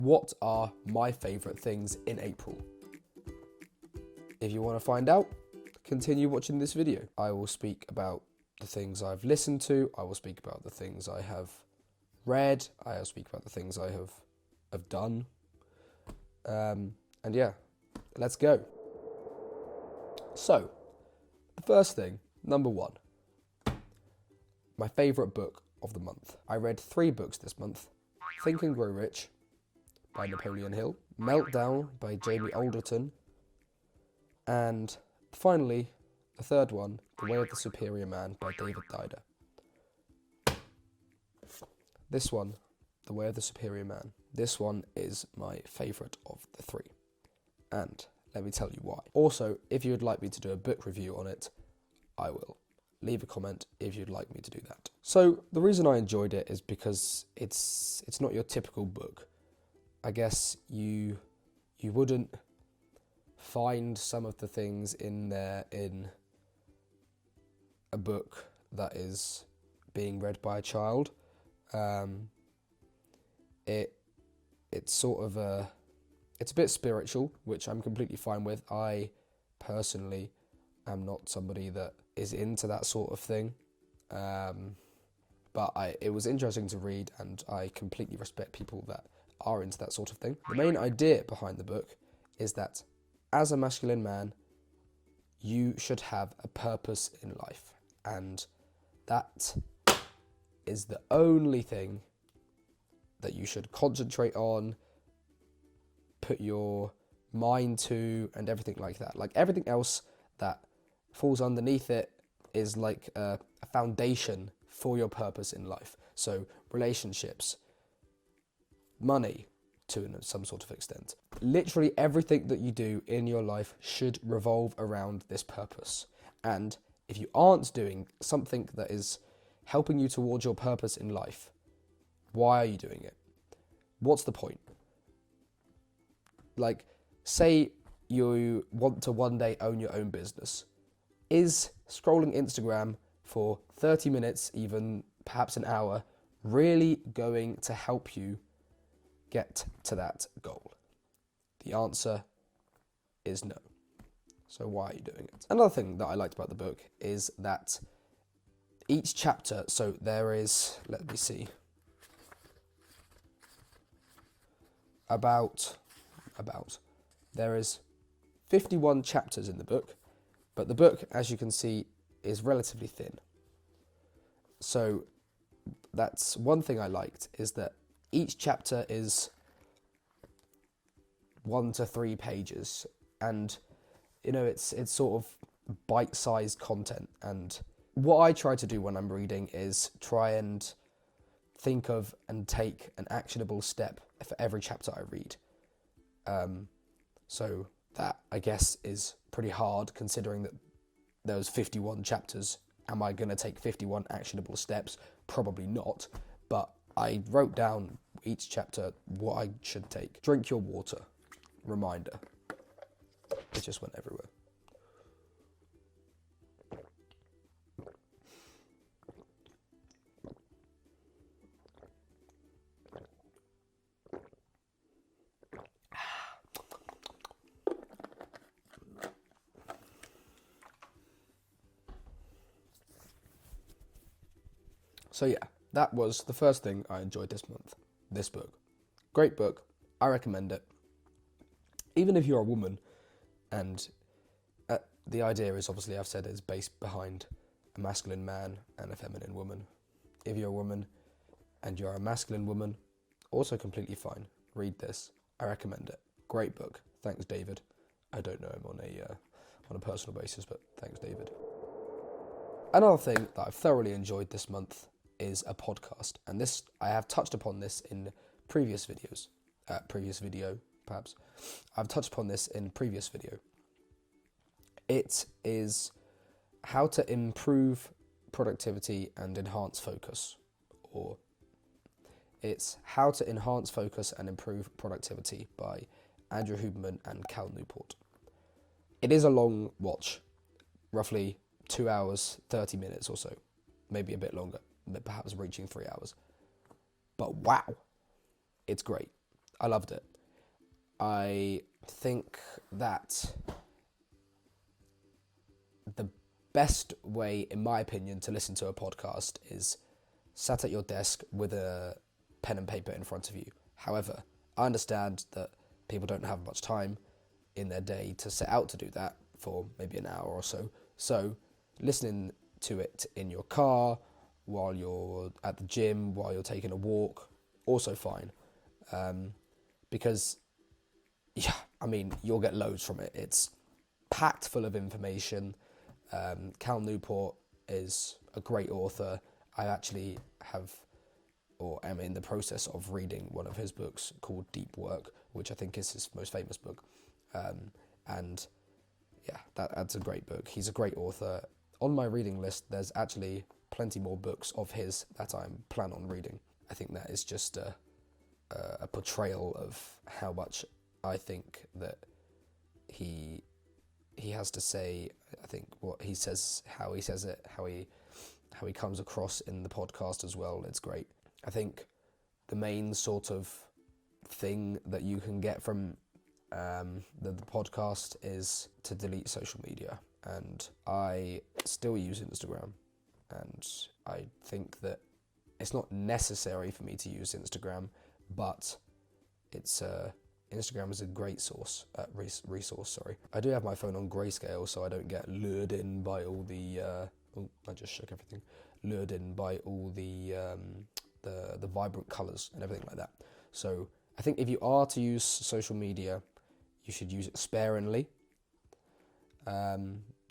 What are my favourite things in April? If you want to find out, continue watching this video. I will speak about the things I've listened to, I will speak about the things I have read, I will speak about the things I have done. And yeah, let's go. So, the first thing, number one, my favourite book of the month. I read 3 books this month. Think and Grow Rich by Napoleon Hill, Meltdown by Jamie Alderton, and finally, the third one, The Way of the Superior Man by David Dider. This one, The Way of the Superior Man, this one is my favourite of the 3. And let me tell you why. Also, if you would like me to do a book review on it, I will. Leave a comment if you'd like me to do that. So, the reason I enjoyed it is because it's not your typical book. I guess you wouldn't find some of the things in there in a book that is being read by a child. It's sort of it's a bit spiritual, which I'm completely fine with. I personally am not somebody that is into that sort of thing, but it was interesting to read, and I completely respect people that are into that sort of thing. The main idea behind the book is that as a masculine man, you should have a purpose in life, and that is the only thing that you should concentrate on, put your mind to, and everything like that. Like everything else that falls underneath it is like a foundation for your purpose in life. So relationships, money to some sort of extent. Literally everything that you do in your life should revolve around this purpose. And if you aren't doing something that is helping you towards your purpose in life, why are you doing it? What's the point? Like, say you want to one day own your own business. Is scrolling Instagram for 30 minutes, even perhaps an hour, really going to help you get to that goal? The answer is no. So why are you doing it? Another thing that I liked about the book is that each chapter, so there is, let me see, there is 51 chapters in the book, but the book, as you can see, is relatively thin. So that's one thing I liked, is that each chapter is 1 to 3 pages, and it's sort of bite-sized content. And what I try to do when I'm reading is try and think of and take an actionable step for every chapter I read. So that, I guess, is pretty hard considering that there's 51 chapters. Am I going to take 51 actionable steps? Probably not. But I wrote down each chapter what I should take. Drink your water. Reminder. It just went everywhere. So yeah, that was the first thing I enjoyed this month. This book. Great book. I recommend it. Even if you're a woman, and the idea is, obviously, I've said, is based behind a masculine man and a feminine woman. If you're a woman and you're a masculine woman, also completely fine. Read this. I recommend it. Great book. Thanks, David. I don't know him on a personal basis, but thanks, David. Another thing that I've thoroughly enjoyed this month is a podcast, and this, I have touched upon this in previous videos. Perhaps. I've touched upon this in previous video. It is how to improve productivity and enhance focus, or it's How to Enhance Focus and Improve Productivity by Andrew Huberman and Cal Newport. It is a long watch, roughly 2 hours, 30 minutes or so, maybe a bit longer, perhaps reaching 3 hours. But wow, it's great. I loved it. I think that the best way, in my opinion, to listen to a podcast is sat at your desk with a pen and paper in front of you. However, I understand that people don't have much time in their day to set out to do that for maybe an hour or so. So listening to it in your car, while you're at the gym, while you're taking a walk, also fine. Because, yeah, I mean, you'll get loads from it. It's packed full of information. Cal Newport is a great author. I actually am in the process of reading one of his books called Deep Work, which I think is his most famous book. And yeah, that's a great book. He's a great author. On my reading list, there's actually plenty more books of his that I plan on reading. I think that is just a portrayal of how much I think that he has to say. I think what he says, how he says it, how he comes across in the podcast as well. It's great. I think the main sort of thing that you can get from the podcast is to delete social media. And I still use Instagram, and I think that it's not necessary for me to use Instagram, but it's Instagram is a great resource. I do have my phone on grayscale, so I don't get lured in by all the I just shook everything. Lured in by all the vibrant colours and everything like that. So I think if you are to use social media, you should use it sparingly.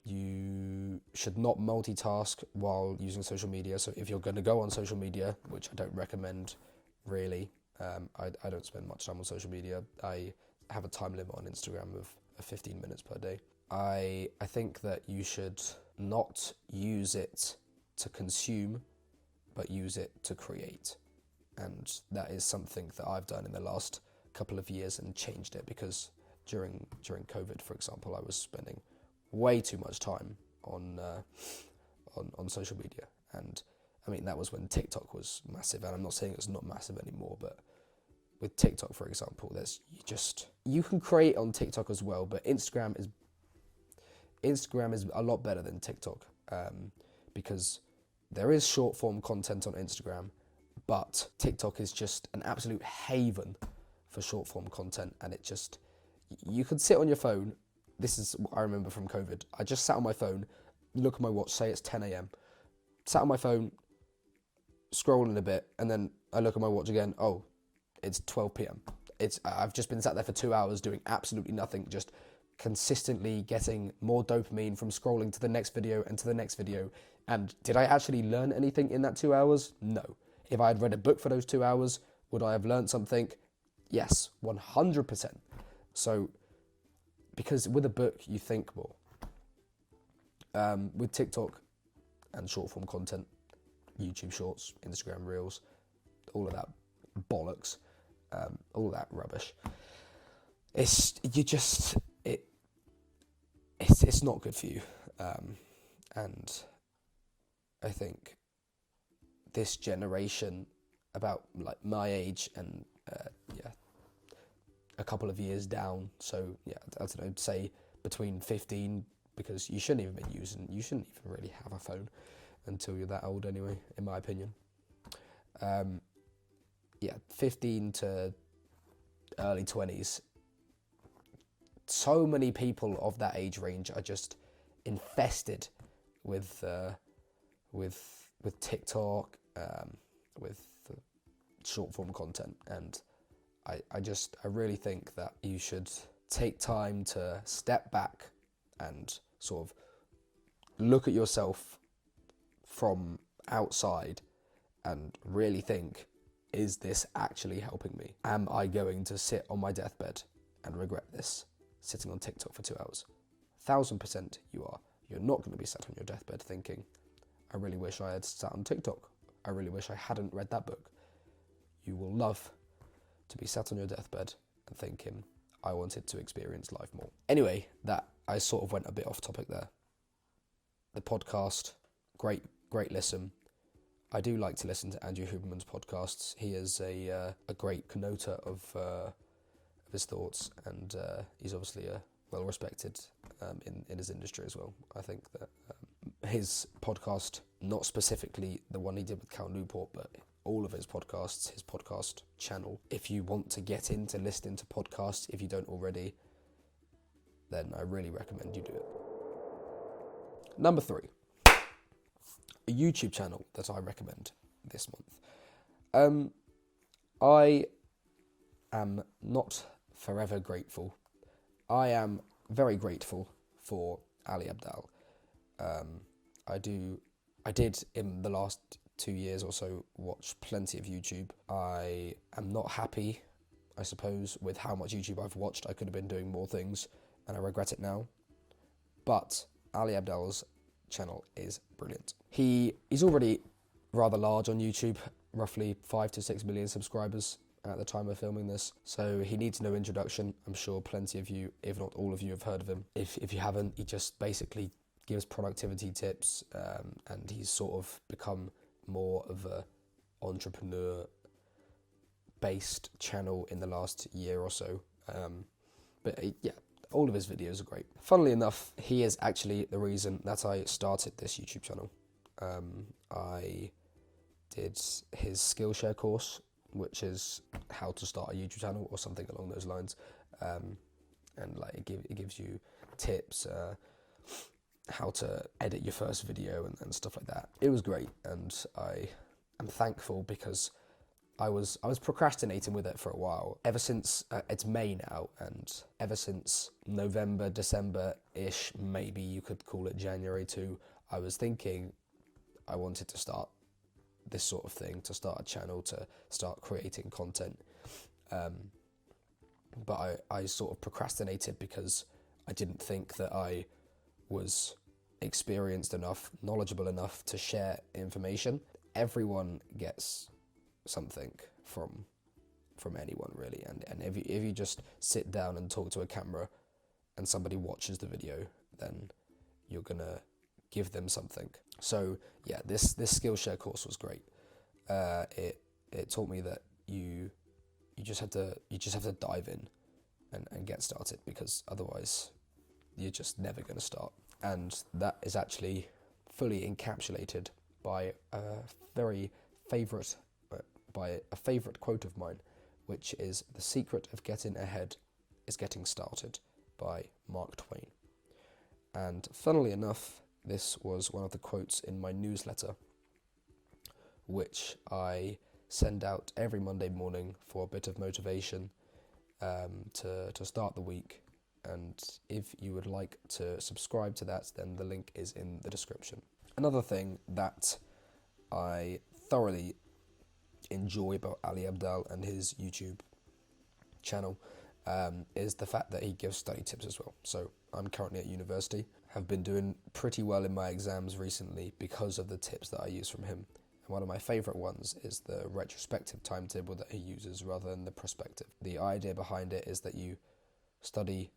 You should not multitask while using social media. So if you're going to go on social media, which I don't recommend really, I don't spend much time on social media. I have a time limit on Instagram of 15 minutes per day. I think that you should not use it to consume, but use it to create. And that is something that I've done in the last couple of years and changed it, because during COVID, for example, I was spending way too much time on social media. And I mean, that was when TikTok was massive, and I'm not saying it's not massive anymore, but with TikTok, for example, you can create on TikTok as well, but Instagram is a lot better than TikTok, because there is short form content on Instagram, but TikTok is just an absolute haven for short form content. And you could sit on your phone. This is what I remember from COVID. I just sat on my phone, look at my watch, say it's 10 a.m. Sat on my phone, scrolling a bit, and then I look at my watch again. Oh, it's 12 p.m. I've just been sat there for 2 hours doing absolutely nothing, just consistently getting more dopamine from scrolling to the next video and to the next video. And did I actually learn anything in that 2 hours? No. If I had read a book for those 2 hours, would I have learned something? Yes, 100%. So, because with a book, you think more. With TikTok and short form content, YouTube Shorts, Instagram Reels, all of that bollocks, all that rubbish, it's not good for you. And I think this generation, about like my age and a couple of years down, so yeah, I don't know, say between 15, because you shouldn't even really have a phone until you're that old anyway, in my opinion. 15 to early 20s, so many people of that age range are just infested with TikTok, with short form content. And I really think that you should take time to step back and sort of look at yourself from outside and really think, is this actually helping me? Am I going to sit on my deathbed and regret this, sitting on TikTok for 2 hours? 1,000% you are. You're not going to be sat on your deathbed thinking, I really wish I had sat on TikTok. I really wish I hadn't read that book. You will love to be sat on your deathbed and thinking, I wanted to experience life more. Anyway, I sort of went a bit off topic there. The podcast, great listen. I do like to listen to Andrew Huberman's podcasts. He is a great connoter of his thoughts, and he's obviously well respected in his industry as well. I think that his podcast, not specifically the one he did with Cal Newport, but all of his podcasts, his podcast channel, if you want to get into listening to podcasts, if you don't already, then I really recommend you do it. Number 3, a YouTube channel that I recommend this month. I am not forever grateful. I am very grateful for Ali Abdaal. I did in the last 2 years or so watch plenty of YouTube. I am not happy, I suppose, with how much YouTube I've watched. I could have been doing more things, and I regret it now. But Ali Abdaal's channel is brilliant. He's already rather large on YouTube, roughly 5 to 6 million subscribers at the time of filming this, so he needs no introduction. I'm sure plenty of you, if not all of you, have heard of him. If you haven't, he just basically gives productivity tips, and he's sort of become more of a entrepreneur-based channel in the last year or so. But yeah, all of his videos are great. Funnily enough, he is actually the reason that I started this YouTube channel. I did his Skillshare course, which is how to start a YouTube channel or something along those lines, and like it gives you tips, how to edit your first video and stuff like that. It was great, and I am thankful because I was procrastinating with it for a while. Ever since it's May now, and ever since November, December-ish, maybe you could call it January too, I was thinking I wanted to start this sort of thing, to start a channel, to start creating content. But I sort of procrastinated because I didn't think that I was experienced enough, knowledgeable enough to share information. Everyone gets something from anyone, really, and if you just sit down and talk to a camera and somebody watches the video, then you're gonna give them something. So yeah, this Skillshare course was great. It taught me that you just have to dive in and get started, because otherwise you're just never going to start. And that is actually fully encapsulated by a favourite quote of mine, which is, "The secret of getting ahead is getting started," by Mark Twain. And funnily enough, this was one of the quotes in my newsletter, which I send out every Monday morning for a bit of motivation to start the week. And if you would like to subscribe to that, then the link is in the description. Another thing that I thoroughly enjoy about Ali Abdaal and his YouTube channel is the fact that he gives study tips as well. So I'm currently at university, have been doing pretty well in my exams recently because of the tips that I use from him. And one of my favourite ones is the retrospective timetable that he uses rather than the prospective. The idea behind it is that you study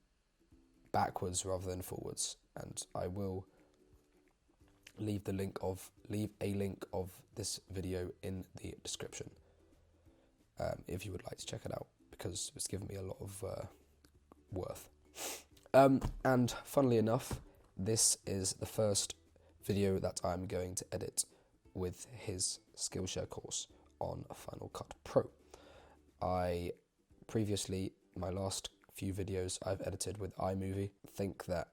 backwards rather than forwards, and I will leave a link of this video in the description if you would like to check it out, because it's given me a lot of worth. And funnily enough, this is the first video that I'm going to edit with his Skillshare course on Final Cut Pro. My last few videos I've edited with iMovie. I think that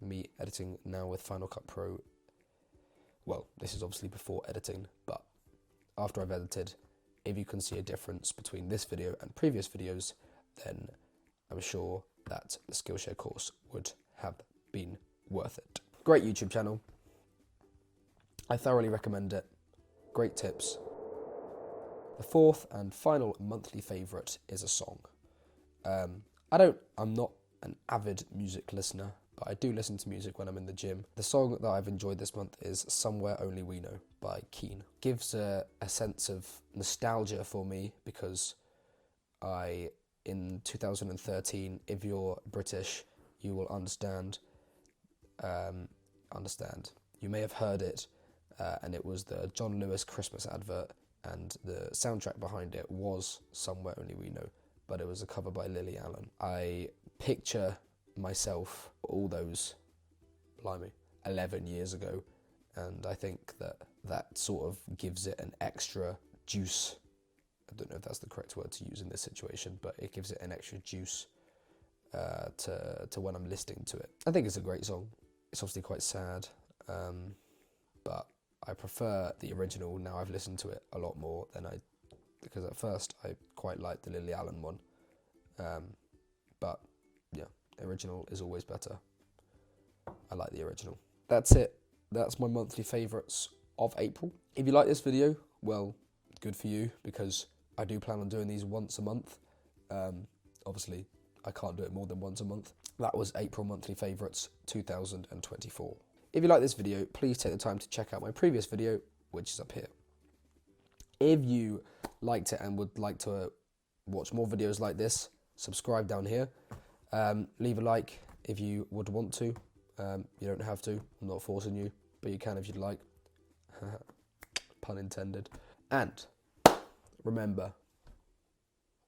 me editing now with Final Cut Pro, well, this is obviously before editing, but after I've edited, if you can see a difference between this video and previous videos, then I'm sure that the Skillshare course would have been worth it. Great YouTube channel. I thoroughly recommend it. Great tips. The fourth and final monthly favourite is a song. I'm not an avid music listener, but I do listen to music when I'm in the gym. The song that I've enjoyed this month is Somewhere Only We Know by Keane. Gives a sense of nostalgia for me, because in 2013, if you're British, you will understand. You may have heard it. and it was the John Lewis Christmas advert, and the soundtrack behind it was Somewhere Only We Know, but it was a cover by Lily Allen. I picture myself all those, blimey, 11 years ago, and I think that sort of gives it an extra juice. I don't know if that's the correct word to use in this situation, but it gives it an extra juice to when I'm listening to it. I think it's a great song. It's obviously quite sad, but I prefer the original now. I've listened to it a lot more because at first I quite liked the Lily Allen one, but yeah, the original is always better. I like the original. That's it. That's my monthly favourites of April. If you like this video, well, good for you, because I do plan on doing these once a month. Obviously, I can't do it more than once a month. That was April monthly favourites 2024. If you like this video, please take the time to check out my previous video, which is up here. If you liked it and would like to watch more videos like this, subscribe down here. Leave a like if you would want to. You don't have to. I'm not forcing you, but you can if you'd like. Pun intended. And remember,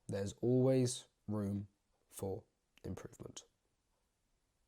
there's always room for improvement.